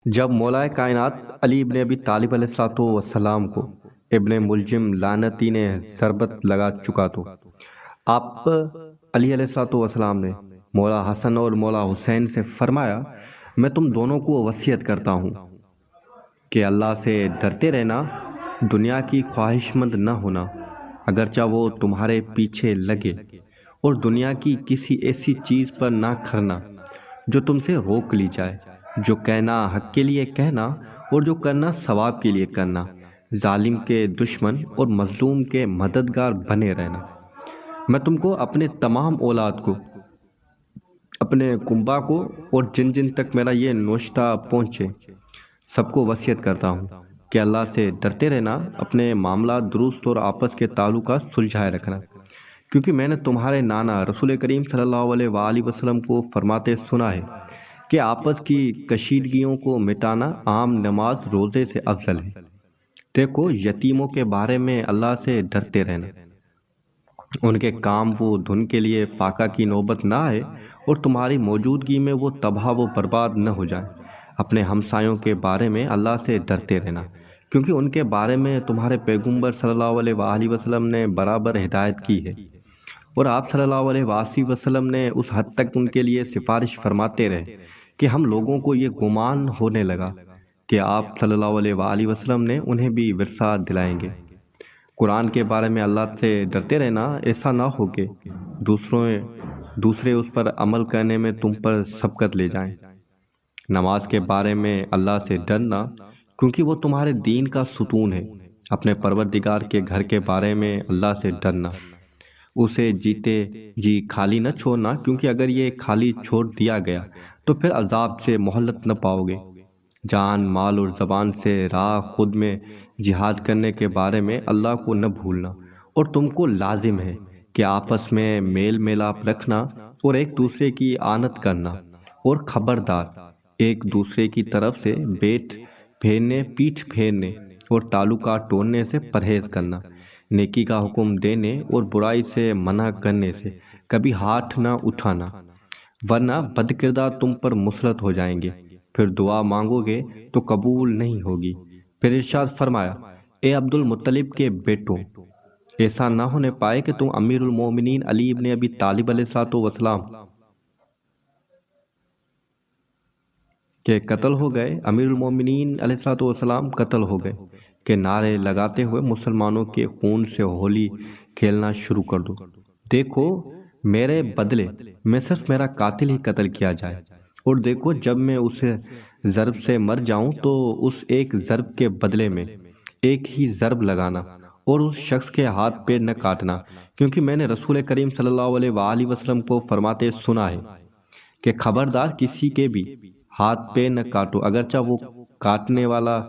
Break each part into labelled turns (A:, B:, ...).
A: جب مولا کائنات علی ابن ابی طالب علیہ الصلوۃ والسلام کو ابن ملجم لعنتی نے ضربت لگا چکا تو آپ علی علیہ الصلوۃ والسلام نے مولا حسن اور مولا حسین سے فرمایا، میں تم دونوں کو وصیت کرتا ہوں کہ اللہ سے ڈرتے رہنا، دنیا کی خواہش مند نہ ہونا، اگرچہ وہ تمہارے پیچھے لگے، اور دنیا کی کسی ایسی چیز پر نہ کھرنا جو تم سے روک لی جائے، جو کہنا حق کے لیے کہنا اور جو کرنا ثواب کے لیے کرنا، ظالم کے دشمن اور مظلوم کے مددگار بنے رہنا۔ میں تم کو اپنے تمام اولاد کو، اپنے کنبہ کو اور جن جن تک میرا یہ نوشتہ پہنچے سب کو وصیت کرتا ہوں کہ اللہ سے ڈرتے رہنا، اپنے معاملات درست اور آپس کے تعلقات سلجھائے رکھنا، کیونکہ میں نے تمہارے نانا رسول کریم صلی اللہ علیہ وآلہ وسلم کو فرماتے سنا ہے کہ آپس کی کشیدگیوں کو مٹانا عام نماز روزے سے افضل ہے۔ دیکھو، یتیموں کے بارے میں اللہ سے ڈرتے رہنا، ان کے کام و دھن کے لیے فاقہ کی نوبت نہ آئے اور تمہاری موجودگی میں وہ تباہ و برباد نہ ہو جائیں۔ اپنے ہمسایوں کے بارے میں اللہ سے ڈرتے رہنا، کیونکہ ان کے بارے میں تمہارے پیغمبر صلی اللہ علیہ وآلہ وسلم نے برابر ہدایت کی ہے، اور آپ صلی اللہ علیہ وآلہ وسلم نے اس حد تک ان کے لیے سفارش فرماتے رہے کہ ہم لوگوں کو یہ گمان ہونے لگا کہ آپ صلی اللہ علیہ وآلہ وسلم نے انہیں بھی ورثہ دلائیں گے۔ قرآن کے بارے میں اللہ سے ڈرتے رہنا، ایسا نہ ہو کہ دوسرے اس پر عمل کرنے میں تم پر سبقت لے جائیں۔ نماز کے بارے میں اللہ سے ڈرنا، کیونکہ وہ تمہارے دین کا ستون ہے۔ اپنے پروردگار کے گھر کے بارے میں اللہ سے ڈرنا، اسے جیتے جی خالی نہ چھوڑنا، کیونکہ اگر یہ خالی چھوڑ دیا گیا تو پھر عذاب سے مہلت نہ پاؤ گے۔ جان، مال اور زبان سے راہ خود میں جہاد کرنے کے بارے میں اللہ کو نہ بھولنا، اور تم کو لازم ہے کہ آپس میں میل میلاپ رکھنا اور ایک دوسرے کی آنت کرنا، اور خبردار، ایک دوسرے کی طرف سے پیٹھ پھیرنے اور تعلقات توڑنے سے پرہیز کرنا، نیکی کا حکم دینے اور برائی سے منع کرنے سے کبھی ہاتھ نہ اٹھانا، ورنہ بد کردار تم پر مسلط ہو جائیں گے، پھر دعا مانگو گے تو قبول نہیں ہوگی۔ پھر ارشاد فرمایا، اے عبد المطلب کے بیٹوں، ایسا نہ ہونے پائے کہ تم امیر المومنین علی ابن ابی طالب علیہ الصلوۃ والسلام کہ قتل ہو گئے، امیر المومنین علیہ الصلوۃ والسلام قتل ہو گئے کہ نعرے لگاتے ہوئے مسلمانوں کے خون سے ہولی کھیلنا شروع کر دو۔ دیکھو، میرے بدلے میں صرف میرا قاتل ہی قتل کیا جائے، اور دیکھو، جب میں اسے ضرب سے مر جاؤں تو اس ایک ضرب کے بدلے میں ایک ہی ضرب لگانا، اور اس شخص کے ہاتھ پیر نہ کاٹنا، کیونکہ میں نے رسول کریم صلی اللہ علیہ وآلہ وسلم کو فرماتے سنا ہے کہ خبردار، کسی کے بھی ہاتھ پیر نہ کاٹو، اگرچہ وہ کاٹنے والا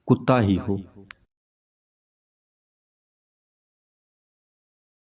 A: کتا ہی ہو۔